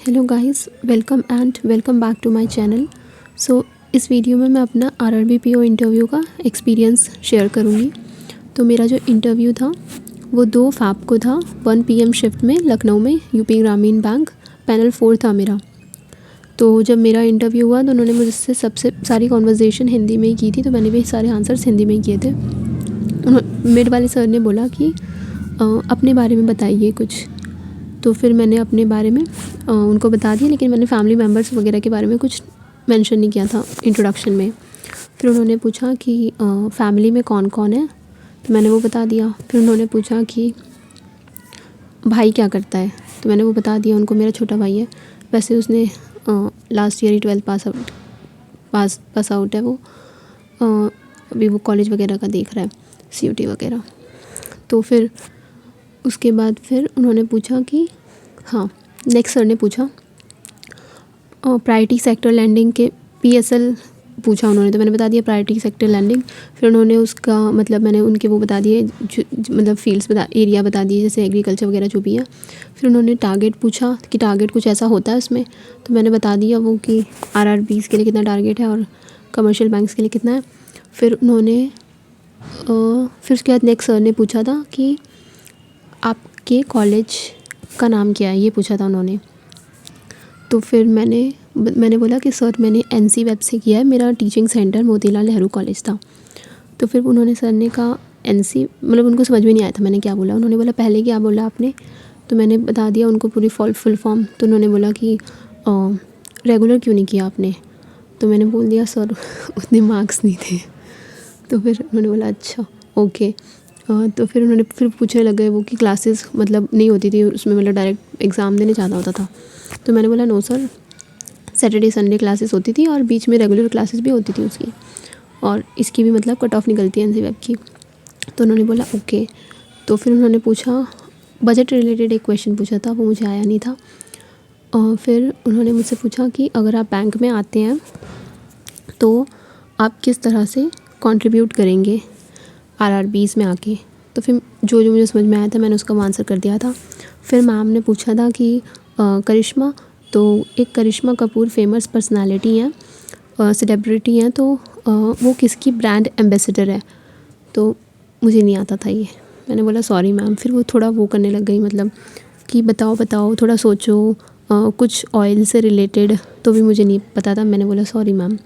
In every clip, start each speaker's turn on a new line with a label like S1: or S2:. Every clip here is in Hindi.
S1: Hello guys, welcome back to my channel. So इस वीडियो में मैं अपना आरआरबी पीओ इंटरव्यू का एक्सपीरियंस शेयर करूँगी। तो मेरा जो इंटरव्यू था वो 2 फ़रवरी को था 1 PM शिफ्ट में लखनऊ में यूपी ग्रामीण बैंक, पैनल 4 था मेरा। तो जब मेरा इंटरव्यू हुआ तो उन्होंने मुझसे सबसे सारी कॉन्वर्जेसन हिंदी में ही की थी, तो मैंने भी सारे आंसर्स हिंदी में ही किए थे। मेरे वाले सर ने बोला कि अपने बारे में बताइए कुछ। तो फिर मैंने अपने बारे में उनको बता दिया, लेकिन मैंने फैमिली मेम्बर्स वगैरह के बारे में कुछ मेंशन नहीं किया था इंट्रोडक्शन में। फिर उन्होंने पूछा कि फैमिली में कौन कौन है, तो मैंने वो बता दिया। फिर उन्होंने पूछा कि भाई क्या करता है, तो मैंने वो बता दिया उनको। मेरा छोटा भाई है, वैसे उसने लास्ट ईयर ही 12th पास आउट है वो। अभी वो कॉलेज वगैरह का देख रहा है, CUT वगैरह। तो फिर उसके बाद फिर उन्होंने पूछा कि नेक्स्ट सर ने पूछा प्रायोरिटी सेक्टर लैंडिंग के PSL पूछा उन्होंने, तो मैंने बता दिया प्रायोरिटी सेक्टर लैंडिंग। फिर उन्होंने उसका मतलब मैंने उनके वो बता दिए, मतलब फील्ड्स एरिया बता दिए, जैसे एग्रीकल्चर वगैरह जो भी है। फिर उन्होंने टारगेट पूछा कि टारगेट कुछ ऐसा होता है उसमें, तो मैंने बता दिया वो कि RRBs के लिए कितना टारगेट है और कमर्शियल बैंक्स के लिए कितना है। फिर उन्होंने फिर उसके बाद नेक्स्ट सर ने पूछा था कि आपके कॉलेज का नाम क्या है, ये पूछा था उन्होंने। तो फिर मैंने बोला कि सर मैंने NC वेब से किया है, मेरा teaching centre Motilal Nehru college था। तो फिर उन्होंने सर ने कहा NC, मतलब उनको समझ में नहीं आया था मैंने क्या बोला। उन्होंने बोला पहले क्या बोला आपने, तो मैंने बता दिया उनको पूरी फुल फॉर्म। तो उन्होंने बोला कि रेगुलर क्यों नहीं किया आपने, तो मैंने बोल दिया सर उतने मार्क्स नहीं थे। तो फिर उन्होंने बोला अच्छा ओके। तो फिर उन्होंने फिर पूछने लग गए वो कि क्लासेस मतलब नहीं होती थी उसमें, मतलब डायरेक्ट एग्ज़ाम देने जाना होता था। तो मैंने बोला no sir, Saturday Sunday classes होती थी और बीच में रेगुलर क्लासेस भी होती थी उसकी, और इसकी भी मतलब कट ऑफ निकलती है NC वेब की। तो उन्होंने बोला ओके। तो फिर उन्होंने पूछा बजट रिलेटेड एक क्वेश्चन पूछा था, वो मुझे आया नहीं था। और फिर उन्होंने मुझसे पूछा कि अगर आप बैंक में आते हैं तो आप किस तरह से कंट्रीब्यूट करेंगे RRBs में आके। तो फिर जो जो मुझे समझ में आया था मैंने उसका आंसर कर दिया था। फिर मैम ने पूछा था कि करिश्मा, तो एक करिश्मा कपूर फेमस पर्सनालिटी हैं, सेलिब्रिटी हैं, तो वो किसकी ब्रांड एम्बेसडर है। तो मुझे नहीं आता था ये, मैंने बोला सॉरी मैम। फिर वो थोड़ा वो करने लग गई, मतलब कि बताओ थोड़ा सोचो, कुछ ऑयल से रिलेटेड, तो भी मुझे नहीं पता था। मैंने बोला सॉरी मैम।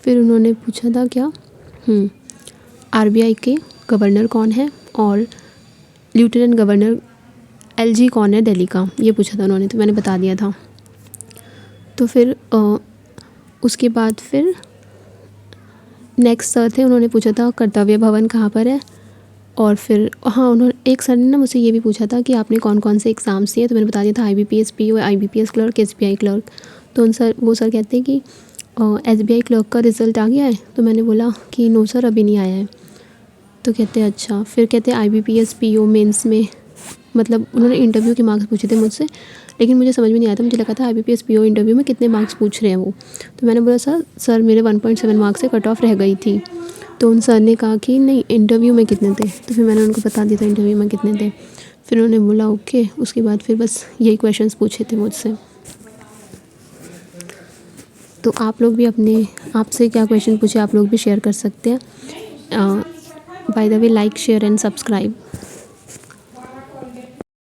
S1: फिर उन्होंने पूछा था क्या RBI के गवर्नर कौन है और लेफ्टिनेंट गवर्नर LG कौन है दिल्ली का, ये पूछा था उन्होंने, तो मैंने बता दिया था। तो फिर उसके बाद फिर नेक्स्ट सर थे, उन्होंने पूछा था कर्तव्य भवन कहाँ पर है। और फिर उन्होंने एक सर ने ना मुझसे ये भी पूछा था कि आपने कौन कौन से एग्ज़ाम्स दिए, तो मैंने बता दिया था IBPS PO, IBPS clerk, SBI clerk. तो वो सर कहते हैं कि SBI क्लर्क का रिज़ल्ट आ गया है, तो मैंने बोला कि नो सर अभी नहीं आया है। तो कहते हैं अच्छा। फिर कहते हैं IBPS PO मेंस में, मतलब उन्होंने इंटरव्यू के मार्क्स पूछे थे मुझसे, लेकिन मुझे समझ में नहीं आया था। मुझे लगा था IBPS PO इंटरव्यू में कितने मार्क्स पूछ रहे हैं वो। तो मैंने बोला सर मेरे 1.7 मार्क्स से कट ऑफ रह गई थी। तो उन सर ने कहा कि नहीं इंटरव्यू में कितने थे, तो फिर मैंने उनको बता दिया था इंटरव्यू में कितने थे। फिर उन्होंने बोला ओके। उसके बाद फिर बस यही क्वेश्चंस पूछे थे मुझसे। तो आप लोग भी आपसे क्या क्वेश्चन पूछे आप लोग भी शेयर कर सकते हैं। By the way, like share and subscribe.